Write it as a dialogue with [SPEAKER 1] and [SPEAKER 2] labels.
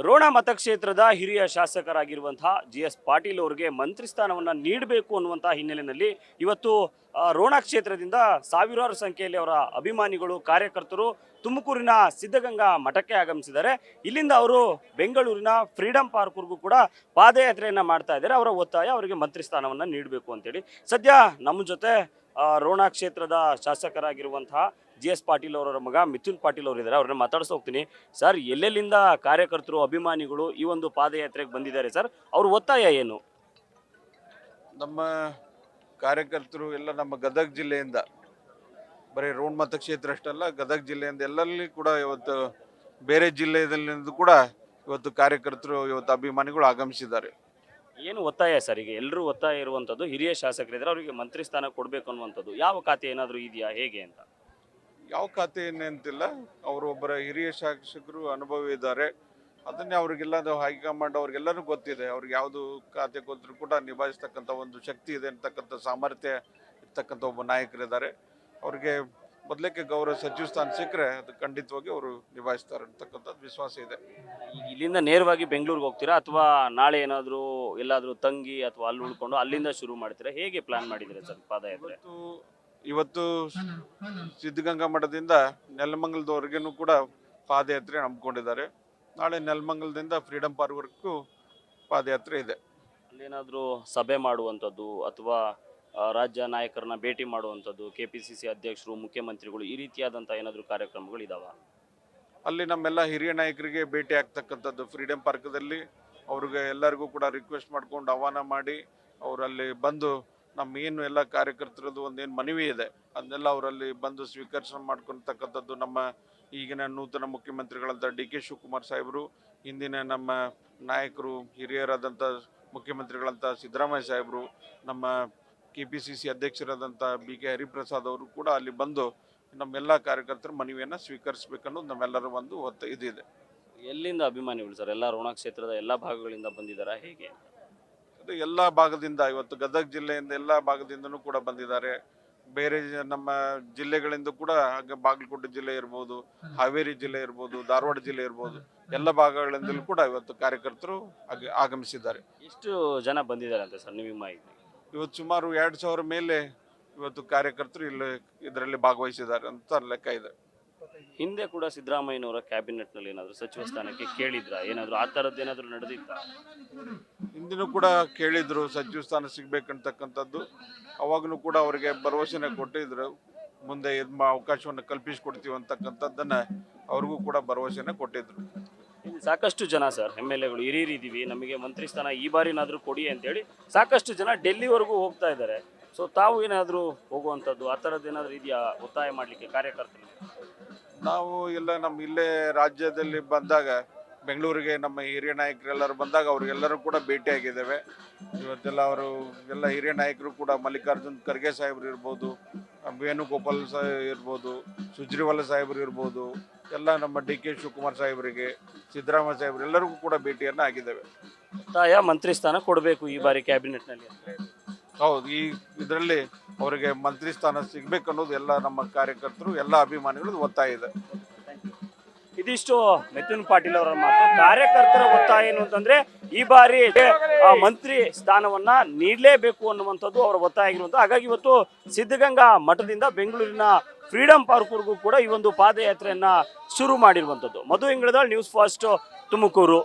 [SPEAKER 1] ರೋಣ ಮತಕ್ಷೇತ್ರದ ಹಿರಿಯ ಶಾಸಕರಾಗಿರುವಂತಹ ಜಿ.ಎಸ್. ಪಾಟೀಲ್ ಅವರಿಗೆ ಮಂತ್ರಿ ಸ್ಥಾನವನ್ನು ನೀಡಬೇಕು ಅನ್ನುವಂತಹ ಹಿನ್ನೆಲೆಯಲ್ಲಿ ಇವತ್ತು ರೋಣ ಕ್ಷೇತ್ರದಿಂದ ಸಾವಿರಾರು ಸಂಖ್ಯೆಯಲ್ಲಿ ಅವರ ಅಭಿಮಾನಿಗಳು ಕಾರ್ಯಕರ್ತರು ತುಮಕೂರಿನ ಸಿದ್ಧಗಂಗಾ ಮಠಕ್ಕೆ ಆಗಮಿಸಿದ್ದಾರೆ. ಇಲ್ಲಿಂದ ಅವರು ಬೆಂಗಳೂರಿನ ಫ್ರೀಡಂ ಪಾರ್ಕ್ವರೆಗೂ ಕೂಡ ಪಾದಯಾತ್ರೆಯನ್ನ ಮಾಡ್ತಾ ಇದ್ದಾರೆ. ಅವರ ಒತ್ತಾಯ ಅವರಿಗೆ ಮಂತ್ರಿ ಸ್ಥಾನವನ್ನು ನೀಡಬೇಕು ಅಂತೇಳಿ. ಸದ್ಯ ನಮ್ಮ ಜೊತೆ ರೋಣ ಕ್ಷೇತ್ರದ ಶಾಸಕರಾಗಿರುವಂತಹ ಜಿ.ಎಸ್. ಪಾಟೀಲ್ ಅವರ ಮಗ ಮಿಥುನ್ ಪಾಟೀಲ್ ಅವರು ಇದ್ದಾರೆ. ಅವ್ರನ್ನ ಮಾತಾಡ್ಸ ಹೋಗ್ತೀನಿ. ಸರ್, ಎಲ್ಲೆಲ್ಲಿಂದ ಕಾರ್ಯಕರ್ತರು ಅಭಿಮಾನಿಗಳು ಈ ಒಂದು ಪಾದಯಾತ್ರೆಗೆ ಬಂದಿದ್ದಾರೆ ಸರ್? ಅವ್ರ ಒತ್ತಾಯ ಏನು?
[SPEAKER 2] ನಮ್ಮ ಕಾರ್ಯಕರ್ತರು ಎಲ್ಲ ನಮ್ಮ ಗದಗ ಜಿಲ್ಲೆಯಿಂದ, ಬರೀ ರೋಣ ಮತಕ್ಷೇತ್ರ ಅಷ್ಟಲ್ಲ, ಗದಗ ಜಿಲ್ಲೆಯಿಂದ ಎಲ್ಲಲ್ಲಿ ಕೂಡ ಇವತ್ತು ಬೇರೆ ಜಿಲ್ಲೆಯಿಂದ ಕೂಡ ಇವತ್ತು ಕಾರ್ಯಕರ್ತರು ಇವತ್ತು ಅಭಿಮಾನಿಗಳು ಆಗಮಿಸಿದ್ದಾರೆ.
[SPEAKER 1] ಏನು ಒತ್ತಾಯ ಸರ್? ಈಗ ಎಲ್ಲರೂ ಒತ್ತಾಯ ಇರುವಂಥದ್ದು ಹಿರಿಯ ಶಾಸಕರಿದ್ದಾರೆ, ಅವರಿಗೆ ಮಂತ್ರಿ ಸ್ಥಾನ ಕೊಡಬೇಕು ಅನ್ನುವಂಥದ್ದು. ಯಾವ ಖಾತೆ ಏನಾದರೂ ಇದೆಯಾ, ಹೇಗೆ ಅಂತ?
[SPEAKER 2] ಯಾವ ಖಾತೆ ಏನಂತಿಲ್ಲ, ಅವರು ಒಬ್ಬರ ಹಿರಿಯ ಶಾಸಕರು ಅನುಭವ ಇದ್ದಾರೆ. ಅದನ್ನೇ ಅವ್ರಿಗೆಲ್ಲ ಹೈಕಮಾಂಡ್ ಅವ್ರಿಗೆಲ್ಲರೂ ಗೊತ್ತಿದೆ. ಅವ್ರಿಗೆ ಯಾವುದು ಖಾತೆ ಕೊಟ್ಟರು ಕೂಡ ನಿಭಾಯಿಸ್ತಕ್ಕಂಥ ಒಂದು ಶಕ್ತಿ ಇದೆ ಅಂತಕ್ಕಂಥ ಸಾಮರ್ಥ್ಯ ಇರ್ತಕ್ಕಂಥ ಒಬ್ಬ ನಾಯಕರಿದ್ದಾರೆ. ಅವ್ರಿಗೆ ಮೊದಲಕ್ಕೆ ಗೌರವ ಸಚಿವ ಸ್ಥಾನ ಸಿಕ್ಕರೆ ಅದು ಖಂಡಿತವಾಗಿ ಅವರು ನಿಭಾಯಿಸ್ತಾರೆ ಅಂತಕ್ಕಂಥದ್ದು ವಿಶ್ವಾಸ ಇದೆ.
[SPEAKER 1] ಇಲ್ಲಿಂದ ನೇರವಾಗಿ ಬೆಂಗಳೂರಿಗೆ ಹೋಗ್ತೀರಾ ಅಥವಾ ನಾಳೆ ಏನಾದರೂ ಎಲ್ಲಾದರೂ ತಂಗಿ ಅಥವಾ ಅಲ್ಲಿ ಉಳ್ಕೊಂಡು ಅಲ್ಲಿಂದ ಶುರು ಮಾಡ್ತೀರಾ? ಹೇಗೆ ಪ್ಲಾನ್ ಮಾಡಿದ್ದೀರಾ ಸರ್ ಪಾದಯಾತ್ರೆ?
[SPEAKER 2] ಇವತ್ತು ಸಿದ್ಧಗಂಗಾ ಮಠದಿಂದ ನೆಲಮಂಗಲದವರೆಗೂ ಕೂಡ ಪಾದಯಾತ್ರೆ ಹಮ್ಮಿಕೊಂಡಿದ್ದಾರೆ. ನಾಳೆ ನೆಲಮಂಗಲದಿಂದ ಫ್ರೀಡಂ ಪಾರ್ಕ್ವರೆಗೂ ಪಾದಯಾತ್ರೆ ಇದೆ.
[SPEAKER 1] ಅಲ್ಲೇನಾದರೂ ಸಭೆ ಮಾಡುವಂಥದ್ದು ಅಥವಾ ರಾಜ್ಯ ನಾಯಕರನ್ನ ಭೇಟಿ ಮಾಡುವಂಥದ್ದು, KPCC ಅಧ್ಯಕ್ಷರು, ಮುಖ್ಯಮಂತ್ರಿಗಳು, ಈ ರೀತಿಯಾದಂಥ ಏನಾದರೂ ಕಾರ್ಯಕ್ರಮಗಳು ಇದಾವೆ?
[SPEAKER 2] ಅಲ್ಲಿ ನಮ್ಮೆಲ್ಲ ಹಿರಿಯ ನಾಯಕರಿಗೆ ಭೇಟಿ ಆಗ್ತಕ್ಕಂಥದ್ದು ಫ್ರೀಡಂ ಪಾರ್ಕ್ದಲ್ಲಿ ಅವ್ರಿಗೆ ಎಲ್ಲರಿಗೂ ಕೂಡ ರಿಕ್ವೆಸ್ಟ್ ಮಾಡ್ಕೊಂಡು ಆಹ್ವಾನ ಮಾಡಿ ಅವರಲ್ಲಿ ಬಂದು ನಮ್ಮ ಏನು ಎಲ್ಲ ಕಾರ್ಯಕರ್ತರದ್ದು ಒಂದೇನು ಮನವಿ ಇದೆ ಅದನ್ನೆಲ್ಲ ಅವರಲ್ಲಿ ಬಂದು ಸ್ವೀಕರಿಸ ಮಾಡ್ಕೊಳ್ತಕ್ಕಂಥದ್ದು. ನಮ್ಮ ಈಗಿನ ನೂತನ ಮುಖ್ಯಮಂತ್ರಿಗಳಂತ DK ಶಿವಕುಮಾರ್ ಸಾಹೇಬರು, ಹಿಂದಿನ ನಮ್ಮ ನಾಯಕರು ಹಿರಿಯರಾದಂಥ ಮುಖ್ಯಮಂತ್ರಿಗಳಂತ ಸಿದ್ದರಾಮಯ್ಯ ಸಾಹೇಬರು, ನಮ್ಮ KPCC ಅಧ್ಯಕ್ಷರಾದಂಥ BK ಹರಿಪ್ರಸಾದ್ ಅವರು ಕೂಡ ಅಲ್ಲಿ ಬಂದು ನಮ್ಮೆಲ್ಲ ಕಾರ್ಯಕರ್ತರ ಮನವಿಯನ್ನು ಸ್ವೀಕರಿಸಬೇಕನ್ನೋದು ನಮ್ಮೆಲ್ಲರ ಒಂದು ಇದಿದೆ.
[SPEAKER 1] ಎಲ್ಲಿಂದ ಅಭಿಮಾನಿಗಳು ಸರ್? ಎಲ್ಲ ರೋಣ ಕ್ಷೇತ್ರದ ಎಲ್ಲ ಭಾಗಗಳಿಂದ ಬಂದಿದ್ದಾರಾ, ಹೇಗೆ?
[SPEAKER 2] ಅದು ಎಲ್ಲ ಭಾಗದಿಂದ, ಇವತ್ತು ಗದಗ ಜಿಲ್ಲೆಯಿಂದ ಎಲ್ಲ ಭಾಗದಿಂದನೂ ಕೂಡ ಬಂದಿದ್ದಾರೆ. ಬೇರೆ ನಮ್ಮ ಜಿಲ್ಲೆಗಳಿಂದ ಕೂಡ, ಹಾಗೆ ಬಾಗಲಕೋಟೆ ಜಿಲ್ಲೆ ಇರ್ಬೋದು, ಹಾವೇರಿ ಜಿಲ್ಲೆ ಇರ್ಬೋದು, ಧಾರವಾಡ ಜಿಲ್ಲೆ ಇರ್ಬೋದು, ಎಲ್ಲ ಭಾಗಗಳಿಂದಲೂ ಕೂಡ ಇವತ್ತು ಕಾರ್ಯಕರ್ತರು ಆಗಮಿಸಿದ್ದಾರೆ.
[SPEAKER 1] ಎಷ್ಟು ಜನ ಬಂದಿದ್ದಾರೆ ಅಂತ ಸರ್ ನಿಮಗೆ ಮಾಹಿತಿ?
[SPEAKER 2] ಇವತ್ತು ಸುಮಾರು 2,000 ಮೇಲೆ ಇವತ್ತು ಕಾರ್ಯಕರ್ತರು ಇಲ್ಲಿ ಇದರಲ್ಲಿ ಭಾಗವಹಿಸಿದ್ದಾರೆ ಅಂತ ಲೆಕ್ಕ ಇದೆ.
[SPEAKER 1] ಹಿಂದೆ ಕೂಡ ಸಿದ್ದರಾಮಯ್ಯನವರ ಕ್ಯಾಬಿನೆಟ್ನಲ್ಲಿ ಏನಾದರೂ ಸಚಿವ ಸ್ಥಾನಕ್ಕೆ ಕೇಳಿದ್ರಾ? ಏನಾದರೂ ಆ ಥರದ್ದು ಏನಾದರೂ ನಡೆದಿತ್ತ?
[SPEAKER 2] ಹಿಂದಿನೂ ಕೂಡ ಕೇಳಿದ್ರು ಸಚಿವ ಸ್ಥಾನ ಸಿಗ್ಬೇಕಂತಕ್ಕಂಥದ್ದು. ಅವಾಗಲೂ ಕೂಡ ಅವರಿಗೆ ಭರವಸೆನ ಕೊಟ್ಟಿದ್ರು, ಮುಂದೆ ಅವಕಾಶವನ್ನು ಕಲ್ಪಿಸಿಕೊಡ್ತೀವಿ ಅಂತಕ್ಕಂಥದ್ದನ್ನ ಅವ್ರಿಗೂ ಕೂಡ ಭರವಸೆನ ಕೊಟ್ಟಿದ್ರು.
[SPEAKER 1] ಸಾಕಷ್ಟು ಜನ ಸರ್ MLAಗಳು ಹಿರಿಯರಿದ್ದೀವಿ, ನಮಗೆ ಮಂತ್ರಿ ಸ್ಥಾನ ಈ ಬಾರಿನಾದರೂ ಕೊಡಿ ಅಂತೇಳಿ ಸಾಕಷ್ಟು ಜನ ಡೆಲ್ಲಿವರೆಗೂ ಹೋಗ್ತಾ ಇದ್ದಾರೆ. ಸೊ ತಾವು ಏನಾದರೂ ಹೋಗುವಂಥದ್ದು ಆ ಥರದ್ದು ಏನಾದರೂ ಇದೆಯಾ ಒತ್ತಾಯ ಮಾಡಲಿಕ್ಕೆ ಕಾರ್ಯಕರ್ತರಿಗೆ?
[SPEAKER 2] ನಾವು ಎಲ್ಲ ನಮ್ಮ ಇಲ್ಲೇ ರಾಜ್ಯದಲ್ಲಿ ಬಂದಾಗ, ಬೆಂಗಳೂರಿಗೆ ನಮ್ಮ ಹಿರಿಯ ನಾಯಕರೆಲ್ಲರೂ ಬಂದಾಗ ಅವ್ರಿಗೆಲ್ಲರೂ ಕೂಡ ಭೇಟಿಯಾಗಿದ್ದೇವೆ. ಇವತ್ತೆಲ್ಲ ಅವರು ಎಲ್ಲ ಹಿರಿಯ ನಾಯಕರು ಕೂಡ, ಮಲ್ಲಿಕಾರ್ಜುನ್ ಖರ್ಗೆ ಸಾಹೇಬರು ಇರ್ಬೋದು, ವೇಣುಗೋಪಾಲ್ ಇರ್ಬೋದು, ಸುಜ್ರಿವಾಲ ಸಾಹೇಬರು ಇರ್ಬೋದು, ಎಲ್ಲ ನಮ್ಮ DK ಶಿವಕುಮಾರ್ ಸಾಹೇಬರಿಗೆ, ಸಿದ್ದರಾಮಯ್ಯ ಸಾಹೇಬರು ಎಲ್ಲರಿಗೂ ಕೂಡ ಭೇಟಿಯನ್ನು ಆಗಿದ್ದೇವೆ.
[SPEAKER 1] ಒತ್ತಾಯ ಮಂತ್ರಿ ಸ್ಥಾನ ಕೊಡಬೇಕು ಈ ಬಾರಿ ಕ್ಯಾಬಿನೆಟ್ನಲ್ಲಿ.
[SPEAKER 2] ಹೌದು, ಈ ಇದರಲ್ಲಿ ಅವರಿಗೆ ಮಂತ್ರಿ ಸ್ಥಾನ ಸಿಗ್ಬೇಕು ಅನ್ನೋದು ಎಲ್ಲ ನಮ್ಮ ಕಾರ್ಯಕರ್ತರು, ಎಲ್ಲ ಅಭಿಮಾನಿಗಳದ್ದು ಒತ್ತಾಯ ಇದೆ.
[SPEAKER 1] ಇದಿಷ್ಟು ಮಿಥುನ್ ಪಾಟೀಲ್ ಅವರ ಮಾತು. ಕಾರ್ಯಕರ್ತರ ಒತ್ತಾಯ ಏನು ಅಂತಂದ್ರೆ ಈ ಬಾರಿ ಮಂತ್ರಿ ಸ್ಥಾನವನ್ನ ನೀಡಲೇಬೇಕು ಅನ್ನುವಂಥದ್ದು ಅವರ ಒತ್ತಾಯ ಆಗಿರುವಂಥದ್ದು. ಹಾಗಾಗಿ ಇವತ್ತು ಸಿದ್ಧಗಂಗಾ ಮಠದಿಂದ ಬೆಂಗಳೂರಿನ ಫ್ರೀಡಂ ಪಾರ್ಕ್ವರೆಗೂ ಕೂಡ ಈ ಒಂದು ಪಾದಯಾತ್ರೆಯನ್ನ ಶುರು ಮಾಡಿರುವಂಥದ್ದು. ಮಧು ಇಂಗಳದಾಳ್, ನ್ಯೂಸ್ ಫಸ್ಟ್, ತುಮಕೂರು.